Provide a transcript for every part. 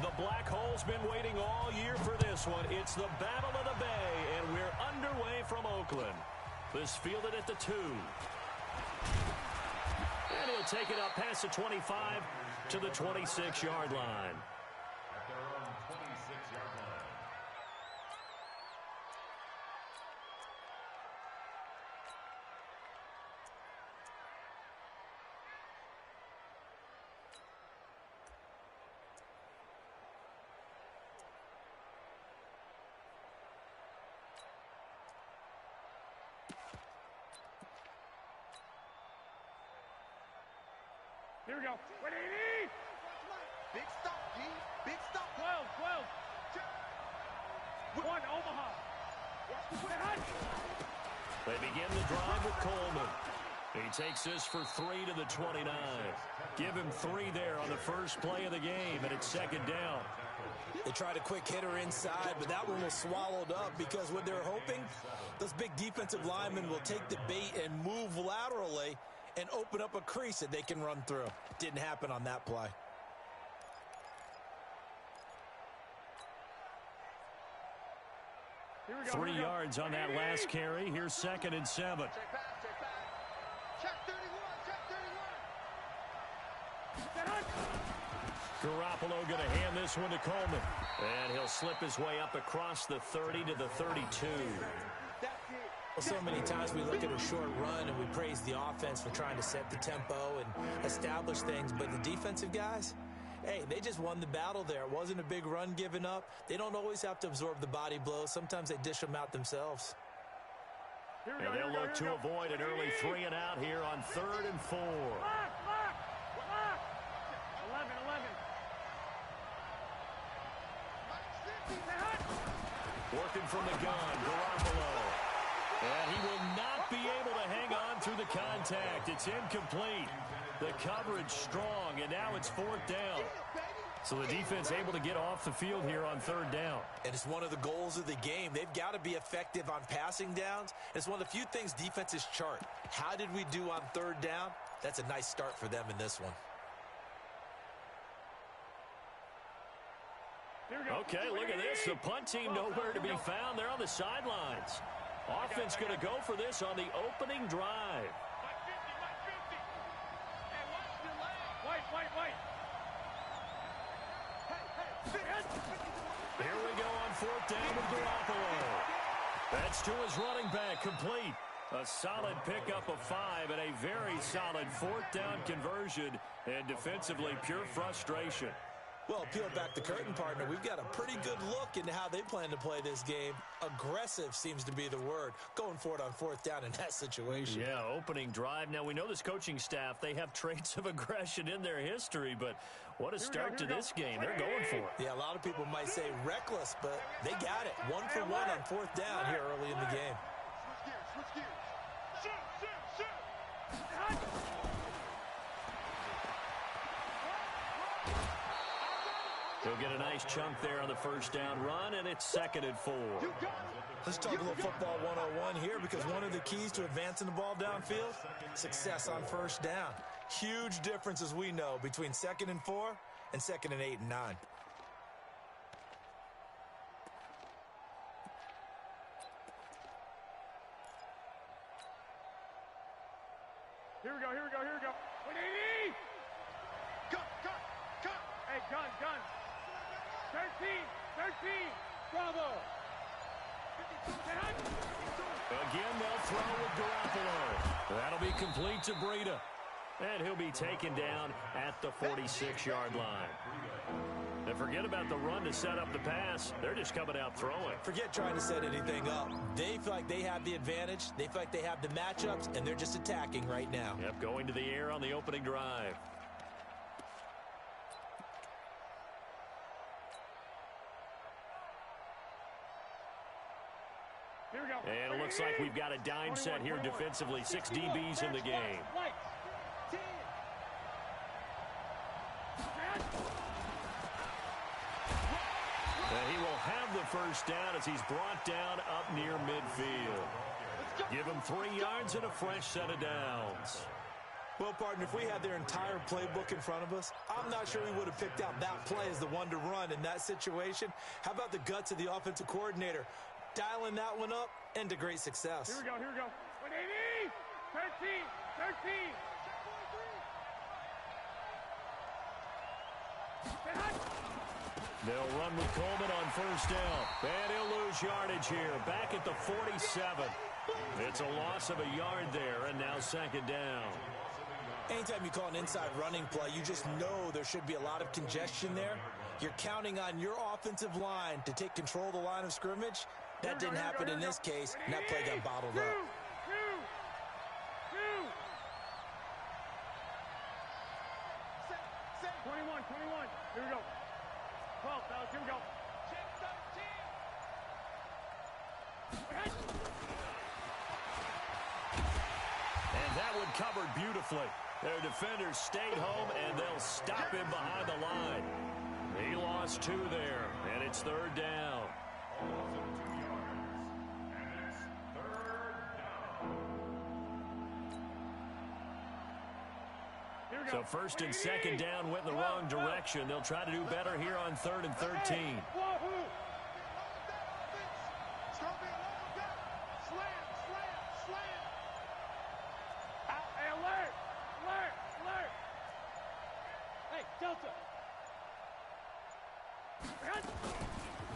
The Black Hole's been waiting all year for this one. It's the Battle of the Bay, and we're underway from Oakland. This fielded at the 2. And he'll take it up past the 25 to the 26-yard line. At their own 26-yard line. Here we go. 180. Big stop, D. Big stop. 12. One, Omaha. They begin the drive with Coleman. He takes this for 3 to the 29. Give him 3 there on the first play of the game, and it's second down. They tried a quick hitter inside, but that one was swallowed up because what they're hoping, those big defensive linemen will take the bait and move laterally and open up a crease that they can run through. Didn't happen on that play. Here we go. 3 yards on that last carry. Here's 2nd and 7. Check back. Check 31. Garoppolo going to hand this one to Coleman. And he'll slip his way up across the 30 to the 32. Well, so many times we look at a short run and we praise the offense for trying to set the tempo and establish things, but the defensive guys, hey, they just won the battle there. It wasn't a big run given up. They don't always have to absorb the body blows. Sometimes they dish them out themselves. And they'll look to avoid an early 3 and out here on 3rd and 4. 11. Working from the gun, Garoppolo. And he will not be able to hang on through the contact. It's incomplete. The coverage strong, and now it's 4th down. So the defense able to get off the field here on 3rd down. And it's one of the goals of the game. They've got to be effective on passing downs. It's one of the few things defenses chart. How did we do on 3rd down? That's a nice start for them in this one. Okay, look at this. The punt team nowhere to be found. They're on the sidelines. Offense going to go for this on the opening drive. Here we go on 4th down with Garoppolo. That's to his running back, complete. A solid pickup of 5 and a very solid 4th down conversion, and defensively pure frustration. Well, peel back the curtain, partner. We've got a pretty good look into how they plan to play this game. Aggressive seems to be the word. Going for it on 4th down in that situation. Yeah, opening drive. Now, we know this coaching staff, they have traits of aggression in their history, but what a start to this game. They're going for it. Yeah, a lot of people might say reckless, but they got it. 1 for 1 on 4th down here early in the game. Switch gears. Shoot. He'll get a nice chunk there on the 1st down run, and it's 2nd and 4. Let's talk a little football 101 here, because one of the keys to advancing the ball downfield, success on 1st down. Huge difference, as we know, between 2nd and 4 and 2nd and 8 and 9. Here we go. 180. Cut. Hey, gun. 13. Bravo. Again, they'll throw with Garoppolo. That'll be complete to Breida. And he'll be taken down at the 46-yard line. And forget about the run to set up the pass. They're just coming out throwing. Forget trying to set anything up. They feel like they have the advantage. They feel like they have the matchups, and they're just attacking right now. Yep, going to the air on the opening drive. Here we go. And it looks like we've got a dime set here defensively. 6 DBs in the game. And he will have the 1st down as he's brought down up near midfield. Give him 3 yards and a fresh set of downs. Well, partner, if we had their entire playbook in front of us, I'm not sure we would have picked out that play as the one to run in that situation. How about the guts of the offensive coordinator? Dialing that one up into great success. Here we go, here we go. 180, 13, 13. They'll run with Coleman on first down. And he'll lose yardage here. Back at the 47. It's a loss of a yard there, and now second down. Anytime you call an inside running play, you just know there should be a lot of congestion there. You're counting on your offensive line to take control of the line of scrimmage. That didn't happen in this case, and that play got bottled up. 21. Here we go. 12, fellas, here we go. And that one covered beautifully. Their defenders stayed home, and they'll stop him behind the line. He lost 2 there, and it's third down. So first and second down went in the wrong direction. They'll try to do better here on 3rd and 13.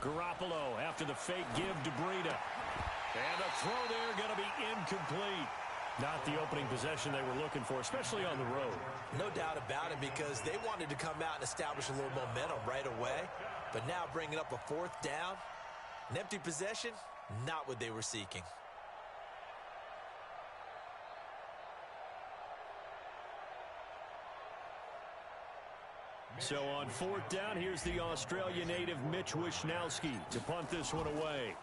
Garoppolo after the fake give to Breida. And the throw there going to be incomplete. Not the opening possession they were looking for, especially on the road. No doubt about it, because they wanted to come out and establish a little momentum right away. But now bringing up a 4th down, an empty possession, not what they were seeking. So on 4th down, here's the Australia native Mitch Wishnowsky to punt this one away.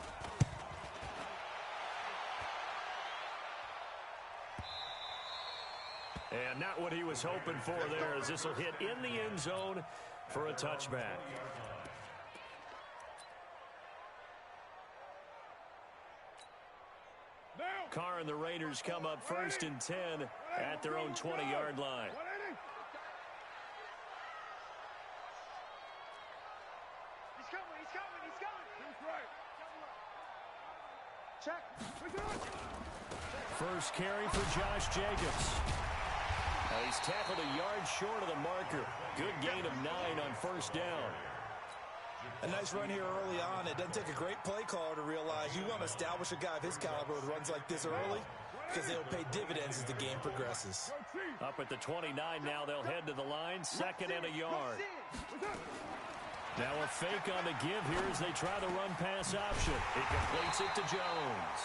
And not what he was hoping for there, as this will hit in the end zone for a touchback. Carr and the Raiders come up 1st and 10 at their own 20-yard line. First carry for Josh Jacobs. He's tackled a yard short of the marker. Good gain of 9 on first down. A nice run here early on. It doesn't take a great play caller to realize you want to establish a guy of his caliber with runs like this early, because they'll pay dividends as the game progresses. Up at the 29 now, they'll head to the line. 2nd and a yard. Now a fake on the give here as they try the run-pass option. He completes it to Jones.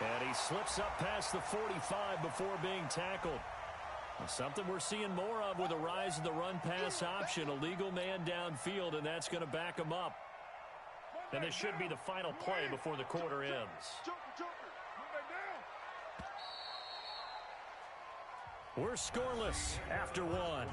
And he slips up past the 45 before being tackled. Something we're seeing more of with the rise of the run-pass option. A legal man downfield, and that's going to back him up. And this should be the final play before the quarter ends. We're scoreless after 1.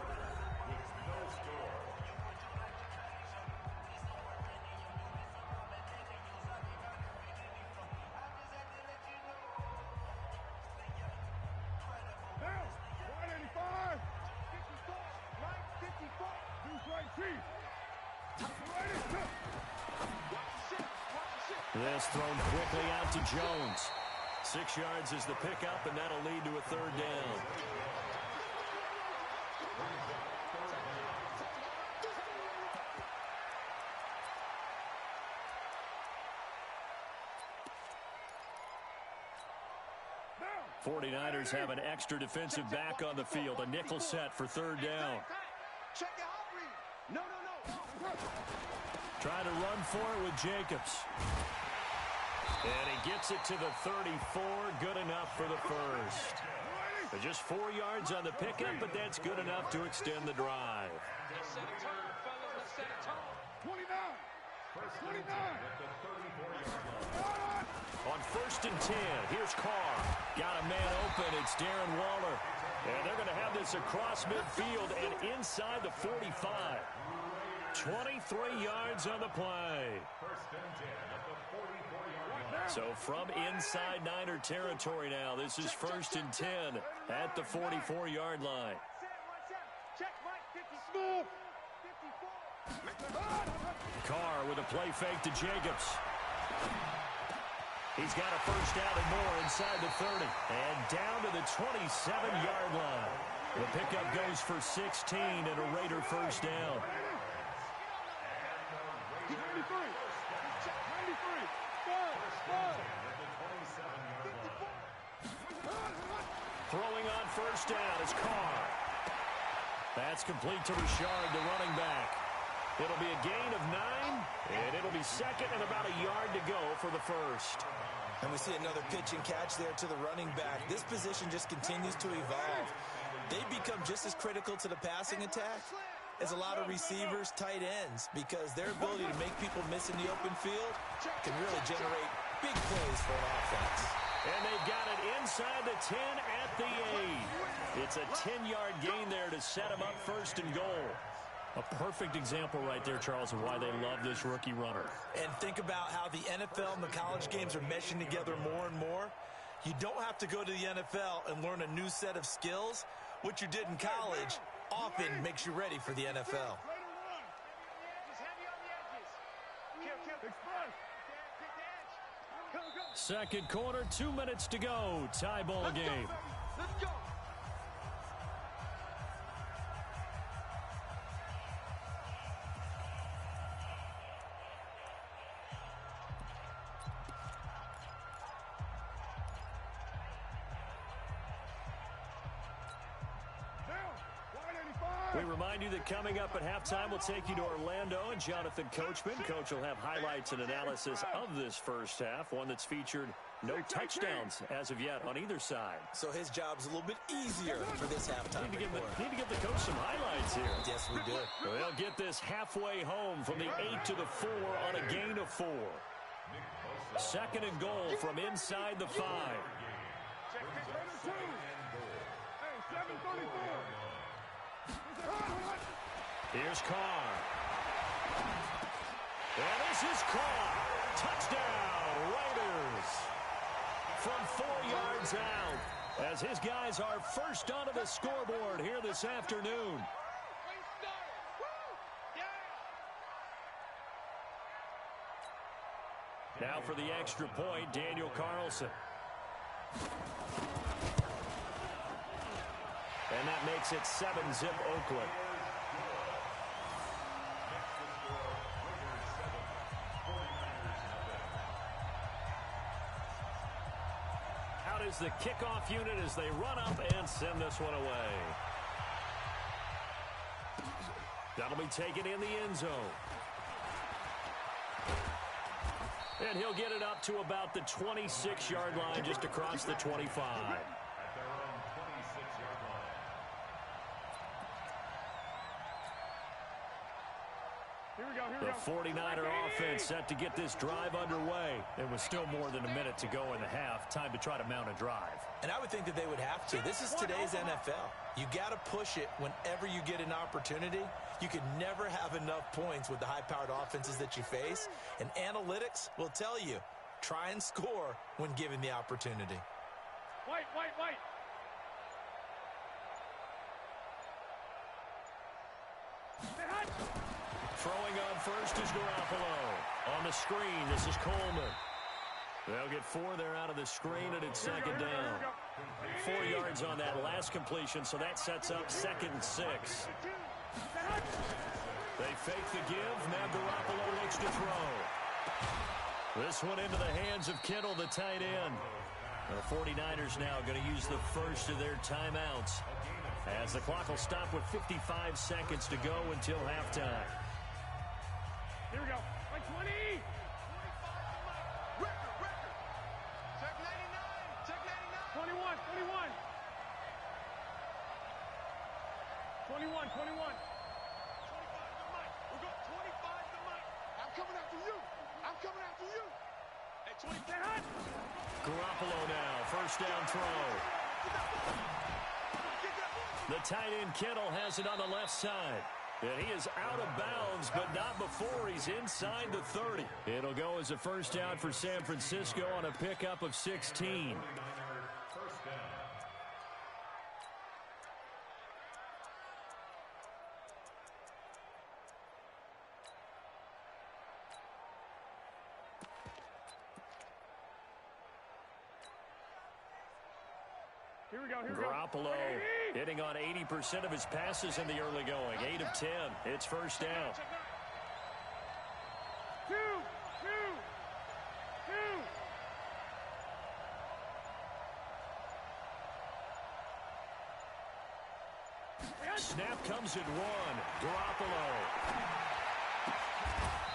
This thrown quickly out to Jones. 6 yards is the pickup, and that'll lead to a 3rd down. No. 49ers have an extra defensive back on the field. A nickel set for 3rd down. Trying to run for it with Jacobs. And he gets it to the 34. Good enough for the first. Just 4 yards on the pickup, but that's good enough to extend the drive. 29. On 1st and 10, here's Carr. Got a man open. It's Darren Waller. And they're going to have this across midfield and inside the 45. 23 yards on the play. First and 10 at the 44-yard line. So from inside Niner territory now, this is first and 10 at the 44-yard line. Check, Mike, 54. Carr with a play fake to Jacobs. He's got a first down and more inside the 30. And down to the 27-yard line. The pickup goes for 16 and a Raider first down. 93. Check, 93. Throwing on first down is Carr. That's complete to Richard, the running back. It'll be a gain of 9, and it'll be second and about a yard to go for the first. And we see another pitch and catch there to the running back. This position just continues to evolve. They become just as critical to the passing attack as a lot of receivers, tight ends, because their ability to make people miss in the open field can really generate big plays for an offense. And they've got it inside the 10 at the 8. It's a 10-yard gain there to set them up first and goal. A perfect example right there, Charles, of why they love this rookie runner. And think about how the NFL and the college games are meshing together more and more. You don't have to go to the NFL and learn a new set of skills. What you did in college often makes you ready for the NFL. Second quarter, 2 minutes to go. Tie ball game. Let's go. We remind you that coming up at halftime, we'll take you to Orlando and Jonathan Coachman. Coach will have highlights and analysis of this first half, one that's featured no touchdowns as of yet on either side. So his job's a little bit easier for this halftime. Need to give the coach some highlights here. Yes, we do. They'll get this halfway home from the 8 to the 4 on a gain of 4. Second and goal from inside the 5. Here's Carr. And this is Carr. Touchdown, Raiders. From 4 yards out, as his guys are first onto the scoreboard here this afternoon. Now for the extra point, Daniel Carlson. And that makes it 7-zip Oakland. Out is the kickoff unit as they run up and send this one away. That'll be taken in the end zone. And he'll get it up to about the 26-yard line, just across the 25. The 49er offense set to get this drive underway. There was still more than a minute to go in the half. Time to try to mount a drive. And I would think that they would have to. This is today's NFL. You got to push it whenever you get an opportunity. You can never have enough points with the high-powered offenses that you face. And analytics will tell you, try and score when given the opportunity. White. Throwing on first is Garoppolo. On the screen, this is Coleman. They'll get 4 there out of the screen, and it's second down. 4 yards on that last completion, so that sets up 2nd and 6. They fake the give. Now Garoppolo looks to throw. This one into the hands of Kittle, the tight end. The 49ers now going to use the first of their timeouts, as the clock will stop with 55 seconds to go until halftime. Here we go. Like 20. Record. Check 99. Check 99. 21. 25 to Mike. We got 25 to Mike. I'm coming after you. At 20. Garoppolo now, first down throw. The tight end Kittle has it on the left side. And he is out of bounds, but not before he's inside the 30. It'll go as a first down for San Francisco on a pickup of 16. Here we go. Garoppolo hitting on 80% of his passes in the early going. 8 of 10. It's first down. Two. Snap comes at 1. Garoppolo.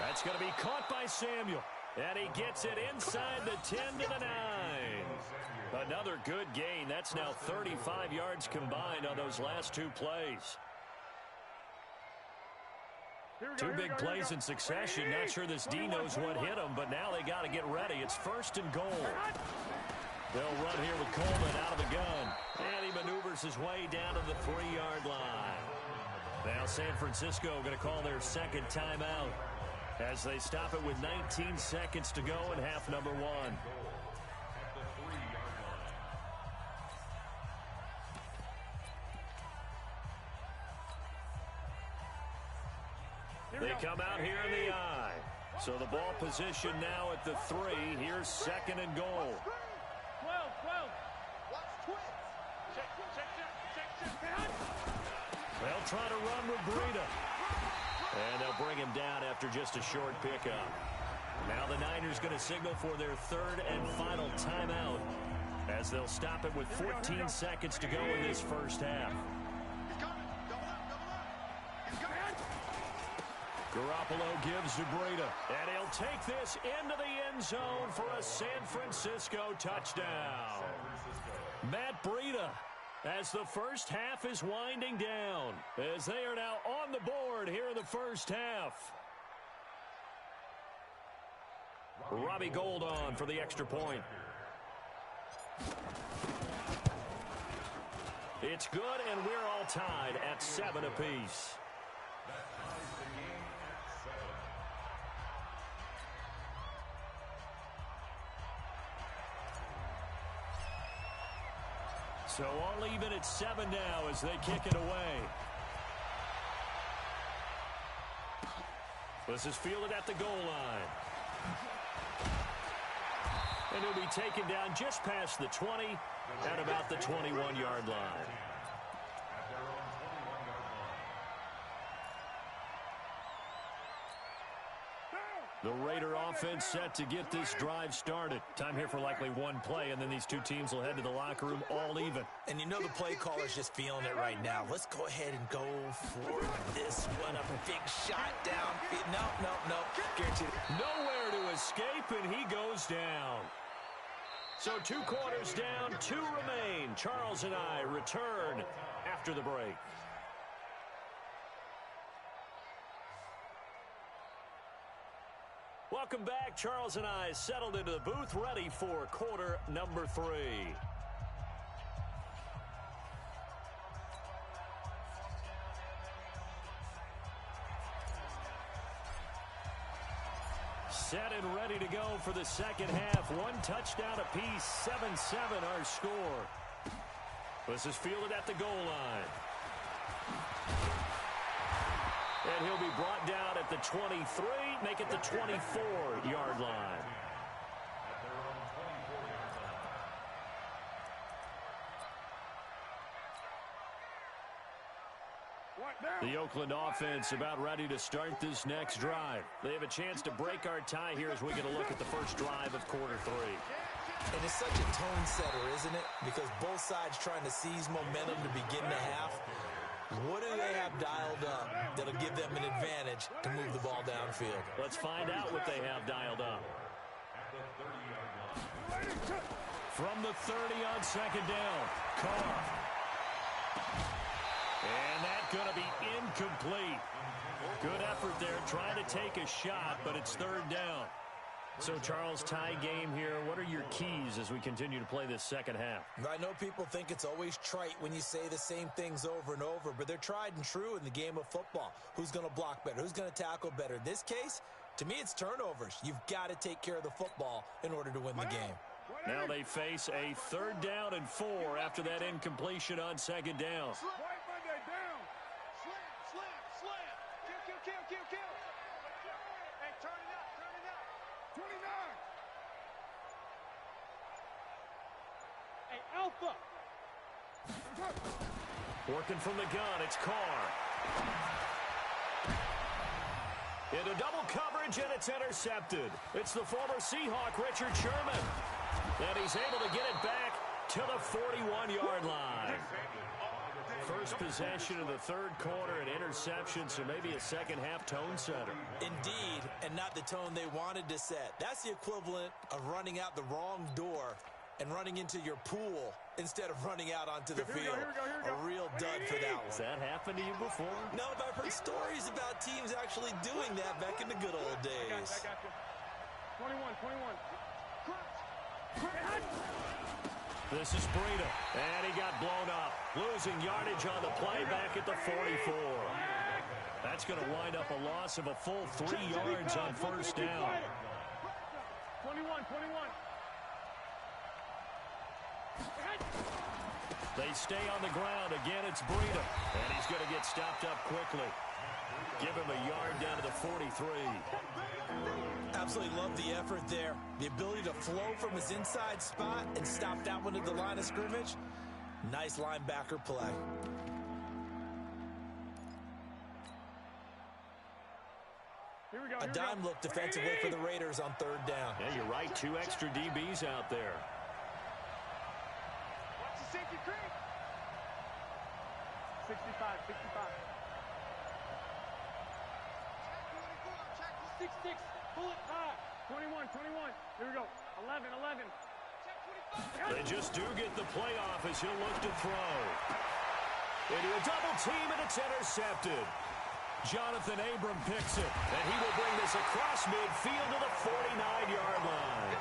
That's going to be caught by Samuel. And he gets it inside the 10 to the 9. Another good gain. That's now 35 yards combined on those last two plays. Two big plays in succession. Not sure this D knows what hit him, but now they got to get ready. It's first and goal. They'll run here with Coleman out of the gun. And he maneuvers his way down to the 3-yard line. Now San Francisco going to call their second timeout as they stop it with 19 seconds to go in half number 1. They come out here in the I. So the ball position now at the 3. Here's second and goal. 12. They'll try to run with Breida. And they'll bring him down after just a short pickup. Now the Niners going to signal for their third and final timeout as they'll stop it with 14 seconds to go in this first half. Garoppolo gives to Breida, and he'll take this into the end zone for a San Francisco touchdown. Matt Breida, as the first half is winding down, as they are now on the board here in the first half. Robbie Gould on for the extra point. It's good, and we're all tied at 7 apiece. So all even at 7 now as they kick it away. This is fielded at the goal line. And he'll be taken down just past the 20 at about the 21-yard line. The Raider offense set to get this drive started. Time here for likely one play, and then these two teams will head to the locker room all even. And you know the play caller's just feeling it right now. Let's go ahead and go for this one. A big shot down. No. Guaranteed. Nowhere to escape, and he goes down. So 2 quarters down, 2 remain. Charles and I return after the break. Welcome back. Charles and I settled into the booth, ready for quarter number 3. Set and ready to go for the second half. 1 touchdown apiece, 7-7 our score. This is fielded at the goal line. And he'll be brought down at the 23, make it the 24-yard line. The Oakland offense about ready to start this next drive. They have a chance to break our tie here as we get a look at the first drive of quarter 3. And it's such a tone setter, isn't it? Because both sides trying to seize momentum to begin the half. What do they have dialed up that'll give them an advantage to move the ball downfield? Let's find out what they have dialed up. From the 30 on second down, Carr. And that's going to be incomplete. Good effort there trying to take a shot, but it's third down. So, Charles, tie game here. What are your keys as we continue to play this second half? I know people think it's always trite when you say the same things over and over, but they're tried and true in the game of football. Who's going to block better? Who's going to tackle better? In this case, to me, it's turnovers. You've got to take care of the football in order to win the game. Now they face a 3rd down and 4 after that incompletion on 2nd down. White Monday down. Slam, slam, slam. Kill, kill, kill, kill, kill. Hey, turn it up, turn it up. 29. Hey, Alpha. Working from the gun, it's Carr. Into double coverage, and it's intercepted. It's the former Seahawk, Richard Sherman. And he's able to get it back to the 41-yard line. First possession of the 3rd quarter, an interception, so maybe a second-half tone setter. Indeed, and not the tone they wanted to set. That's the equivalent of running out the wrong door and running into your pool instead of running out onto the field. A real dud for that one. Has that happened to you before? No, but I've heard stories about teams actually doing that back in the good old days. I got you. 21. This is Breida, and he got blown up. Losing yardage on the play back at the 44. That's going to wind up a loss of a full 3 yards on 1st down. 21. They stay on the ground. Again, it's Breida, and he's going to get stopped up quickly. Give him a yard down to the 43. Absolutely love the effort there. The ability to flow from his inside spot and stop that one at the line of scrimmage. Nice linebacker play. Here we go. A dime look defensively for the Raiders on 3rd down. Yeah, you're right. 2 extra DBs out there. Watch the safety creep. 65. 6-6. Pull it high. 21. Here we go. 11. They just do get the playoff as he'll look to throw. Into a double team, and it's intercepted. Jonathan Abram picks it, and he will bring this across midfield to the 49-yard line.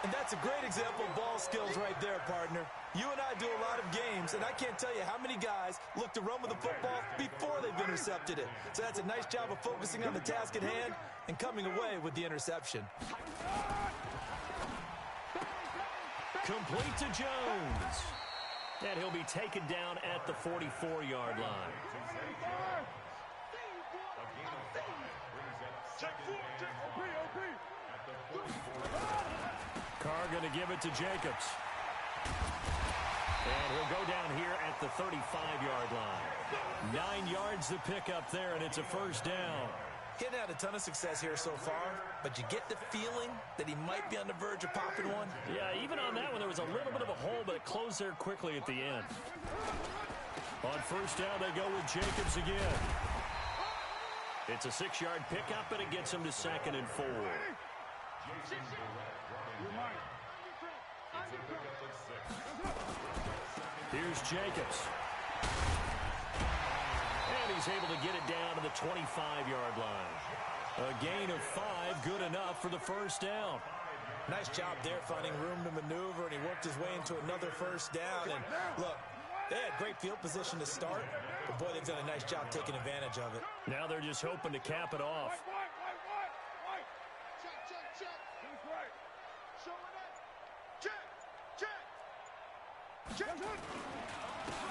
And that's a great example of ball skills right there, partner. You and I do a lot of games, and I can't tell you how many guys look to run with the football before they've intercepted it. So that's a nice job of focusing on the task at hand and coming away with the interception. Complete to Jones. And he'll be taken down at the 44-yard line. Carr going to give it to Jacobs. And he'll go down here at the 35-yard line. 9 yards to pick up there, and it's a 1st down. Getting had a ton of success here so far, but you get the feeling that he might be on the verge of popping one. Yeah, even on that one, there was a little bit of a hole, but it closed there quickly at the end. On 1st down, they go with Jacobs again. It's a 6-yard pickup, and it gets him to 2nd and 4. Here's Jacobs. And he's able to get it down to the 25-yard line. A gain of 5, good enough for the 1st down. Nice job there finding room to maneuver, and he worked his way into another 1st down. And look, they had great field position to start, but boy, they've done a nice job taking advantage of it. Now they're just hoping to cap it off.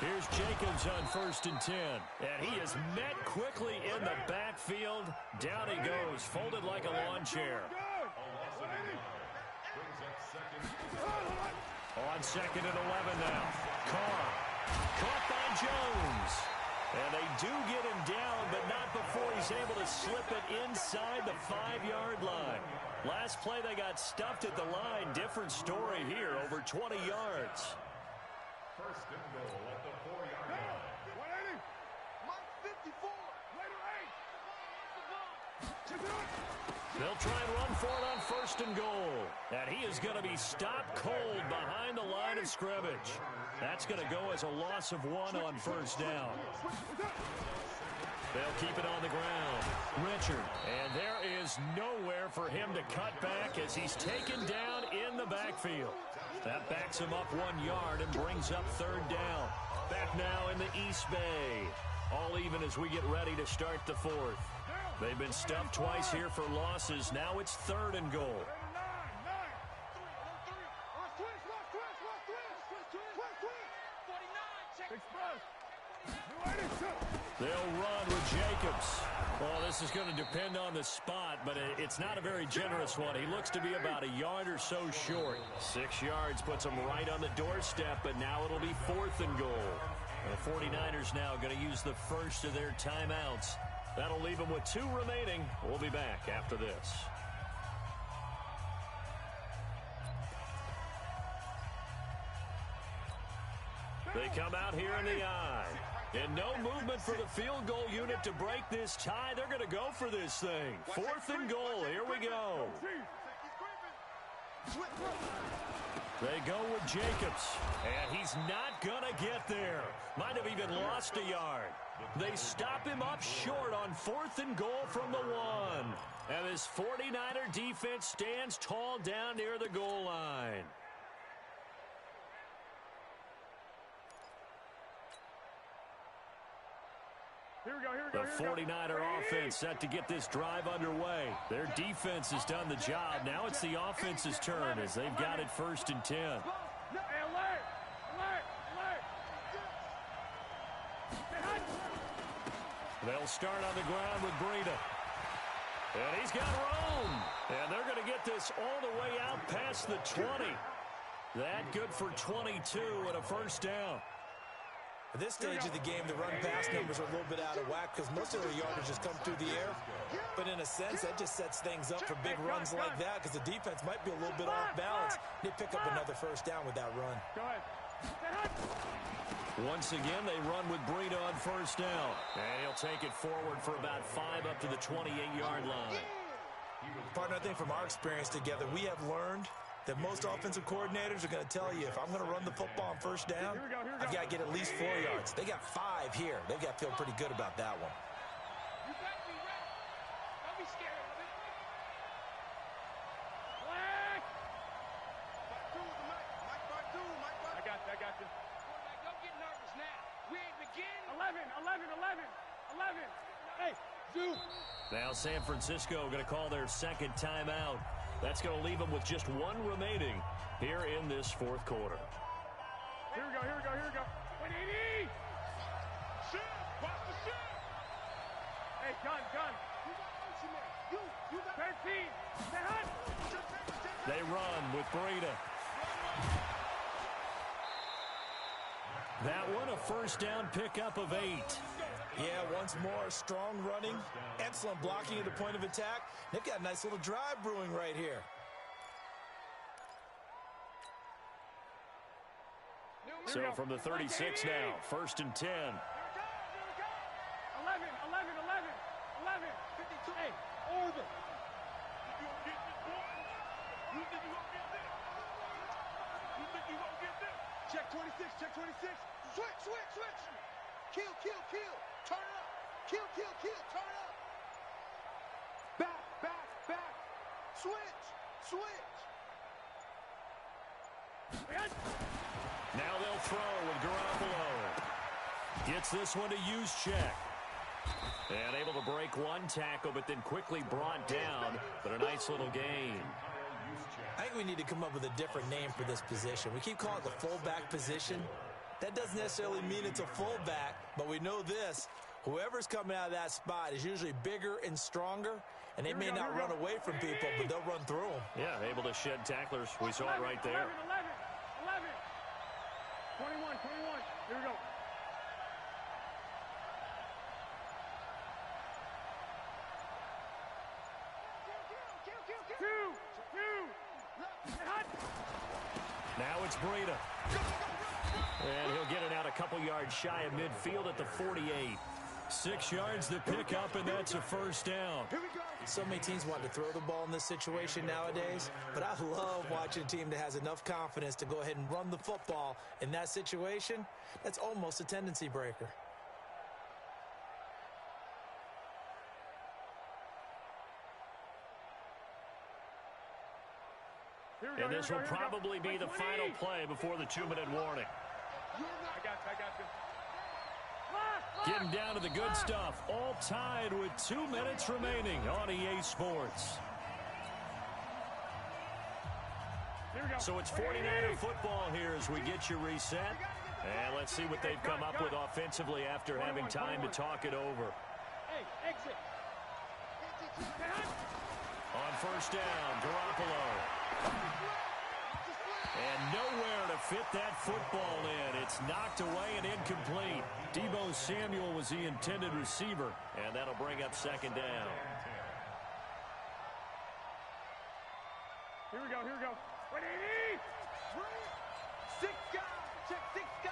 Here's Jacobs on 1st and 10. And he is met quickly in the backfield. Down he goes, folded like a lawn chair. On 2nd and 11 now. Carr caught by Jones. And they do get him down, but not before he's able to slip it inside the 5-yard line. Last play, they got stuffed at the line. Different story here, over 20 yards. 1st and goal at the 4-yard line. 180. Mike 54. Later 8. They'll try and run for it on 1st and goal. And he is going to be stopped cold behind the line of scrimmage. That's going to go as a loss of 1 on 1st down. They'll keep it on the ground. Richard. And there is nowhere for him to cut back as he's taken down in the backfield. That backs him up 1 yard and brings up third down. Back now in the East Bay. All even as we get ready to start the fourth. They've been stuffed twice here for losses. Now it's 3rd and goal. They'll run with Jacobs. Well, this is going to depend on the spot, but it's not a very generous one. He looks to be about a yard or so short. 6 yards puts him right on the doorstep, but now it'll be 4th and goal. The 49ers now going to use the first of their timeouts. That'll leave them with 2 remaining. We'll be back after this. They come out here in the eye. And no movement for the field goal unit to break this tie. They're going to go for this thing. 4th and goal. Here we go. They go with Jacobs. And he's not going to get there. Might have even lost a yard. They stop him up short on 4th and goal from the 1. And this 49er defense stands tall down near the goal line. The 49er offense set to get this drive underway. Their defense has done the job. Now it's the offense's turn as they've got it 1st and 10. They'll start on the ground with Breida. And he's got room. And they're going to get this all the way out past the 20. That good for 22 and a 1st down. At this stage of the game, the run-pass numbers are a little bit out of whack because most of their yardage just come through the air. But in a sense, that just sets things up for big runs like that because the defense might be a little bit off balance. They pick up another 1st down with that run. Go ahead. Once again, they run with Breida on 1st down. And he'll take it forward for about 5 up to the 28-yard line. Partner, I think from our experience together, we have learned that most offensive coordinators are going to tell you, if I'm going to run the football on 1st down, I've got to get at least 4 yards. They got 5 here. They've got to feel pretty good about that one. You got me ready. Don't be scared of it. I got you. Quarterback, don't get nervous now. We ain't begin. 11. Hey, Zoo. Now San Francisco going to call their 2nd timeout. That's going to leave them with just 1 remaining here in this 4th quarter. Here we go. 180. Shift. Watch the shift. Hey, gun. You got 13. Stay hot. They run with Breida. That one a 1st down pickup of 8. Yeah, once more, strong running, excellent blocking at the point of attack. They've got a nice little drive brewing right here. So from the 36 now, 1st and 10. 11. 52. Hey, over. You gonna get this, boy? You think you gonna get this? Check 26. Switch. Kill. Turn up. Kill. Turn up. Back. Switch. Now they'll throw with Garoppolo. Gets this one to Juszczyk. And able to break 1 tackle, but then quickly brought down. But a nice little gain. I think we need to come up with a different name for this position. We keep calling it the fullback position. That doesn't necessarily mean it's a fullback, but we know this. Whoever's coming out of that spot is usually bigger and stronger, and they may not run away from people, but they'll run through them. Yeah, able to shed tacklers. We saw it right there. 11. 21. Here we go. Now it's Breida. And he'll get it out a couple yards shy of midfield at the 48. 6 yards to pick up, and that's a 1st down. So many teams want to throw the ball in this situation nowadays, but I love watching a team that has enough confidence to go ahead and run the football in that situation. That's almost a tendency breaker. And this will probably be the final play before the 2-minute warning. I got you. Getting down to the good stuff. All tied with 2 minutes remaining on EA Sports. So it's 49er football here as we get you reset. And let's see what they've come up with offensively after having time to talk it over. Hey, exit. On first down, Garoppolo. And nowhere to fit that football in. It's knocked away and incomplete. Deebo Samuel was the intended receiver, and that'll bring up second down. Here we go. 180! 6 guys. Check 6 guys.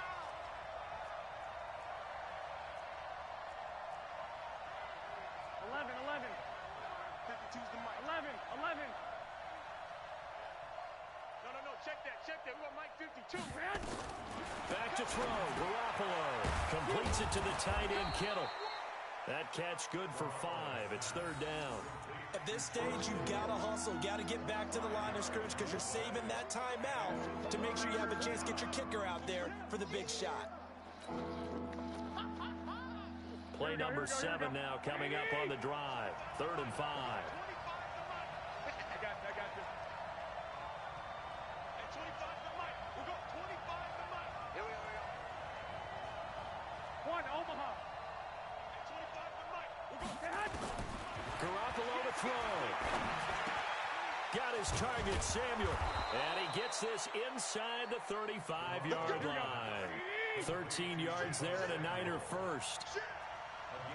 11. 52's the mic. 11. No, check that. We want Mike 52. Back to throw. Garoppolo completes it to the tight end, Kittle. That catch good for 5. It's third down. At this stage, you've got to hustle, got to get back to the line of scrimmage because you're saving that timeout to make sure you have a chance to get your kicker out there for the big shot. Play number 7 now coming up on the drive. 3rd and 5. I got you. At 25 the mic. We'll go 25 the mic. Here we go. 1, Omaha. At 25 the mic. We'll go. Garoppolo to throw. Got his target, Samuel. And he gets this inside the 35-yard line. 13 yards there and a Niner first.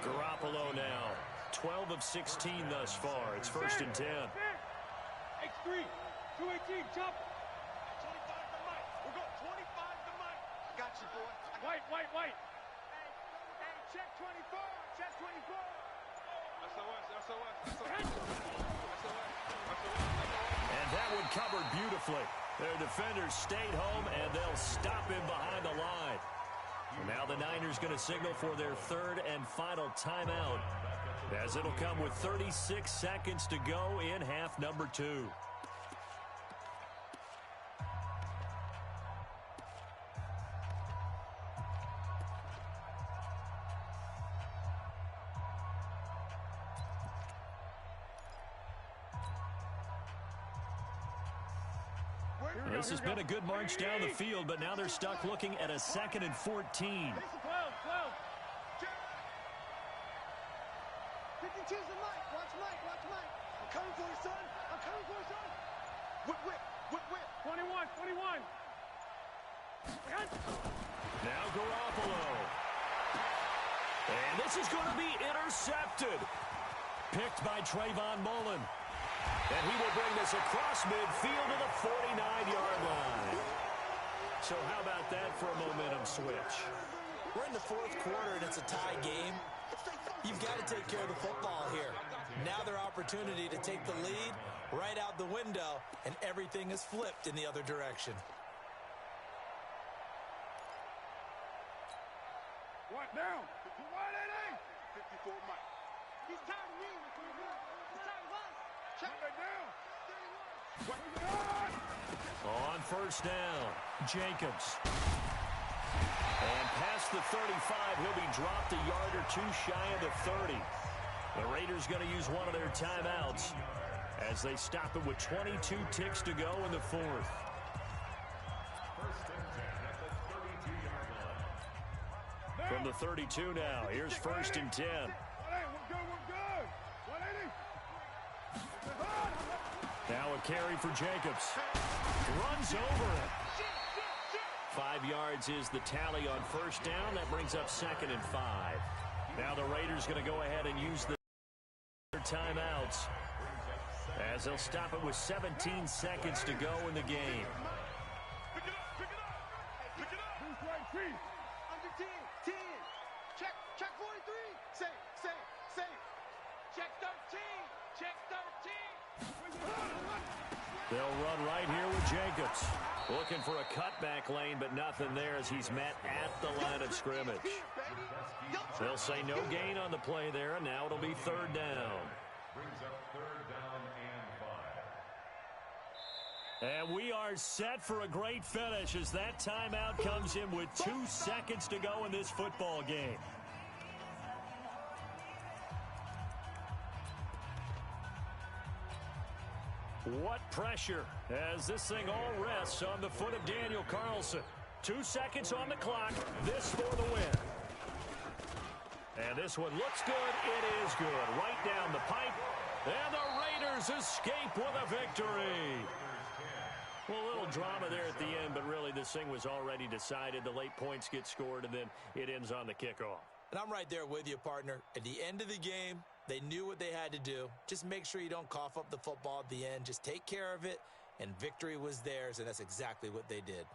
Garoppolo now. 12 of 16 thus far. It's 1st and 10. X3. 218. Jump. At 25 the mic. We'll go 25 the mic. I got you, boy. White. Hey, check 24. Check 24. And that one covered beautifully. Their defenders stayed home, and they'll stop him behind the line. And now the Niners going to signal for their 3rd and final timeout, as it'll come with 36 seconds to go in half number 2. This has been a good march down the field, but now they're stuck looking at a 2nd and 14. 12. 52's the mic. Watch Mike. I'm coming for you, son. Whip. 21. Now Garoppolo. And this is going to be intercepted. Picked by Trayvon Mullen. And he will bring this across midfield to the 49-yard line. So how about that for a momentum switch? We're in the 4th quarter, and it's a tie game. You've got to take care of the football here. Now their opportunity to take the lead right out the window, and everything is flipped in the other direction. What down? 54 mic. He's tired of me. He's tired of us. Check it down. 31. On first down, Jacobs. And past the 35, he'll be dropped a yard or 2 shy of the 30. The Raiders going to use one of their timeouts as they stop it with 22 ticks to go in the 4th. 1st and 10 at the 32-yard line. From the 32 now, here's 1st and 10. We're good. 180. Now a carry for Jacobs. Runs over it. 5 yards is the tally on first down. That brings up 2nd and 5. Now the Raiders going to go ahead and use their timeouts as they'll stop it with 17 seconds to go in the game. Pick it up. Under 10. Check 43. Say. Check 13. They'll run right here with Jacobs. Looking for a cutback lane, but nothing there as he's met at the line of scrimmage. They'll say no gain on the play there, and now it'll be 3rd down. Brings up 3rd down and And we are set for a great finish as that timeout comes in with 2 seconds to go in this football game. What pressure as this thing all rests on the foot of Daniel Carlson. 2 seconds on the clock. This for the win. And this one looks good. It is good. Right down the pipe. And the Raiders escape with a victory. Well, a little drama there at the end, but really this thing was already decided. The late points get scored, and then it ends on the kickoff. And I'm right there with you, partner. At the end of the game, they knew what they had to do. Just make sure you don't cough up the football at the end. Just take care of it, and victory was theirs, and that's exactly what they did.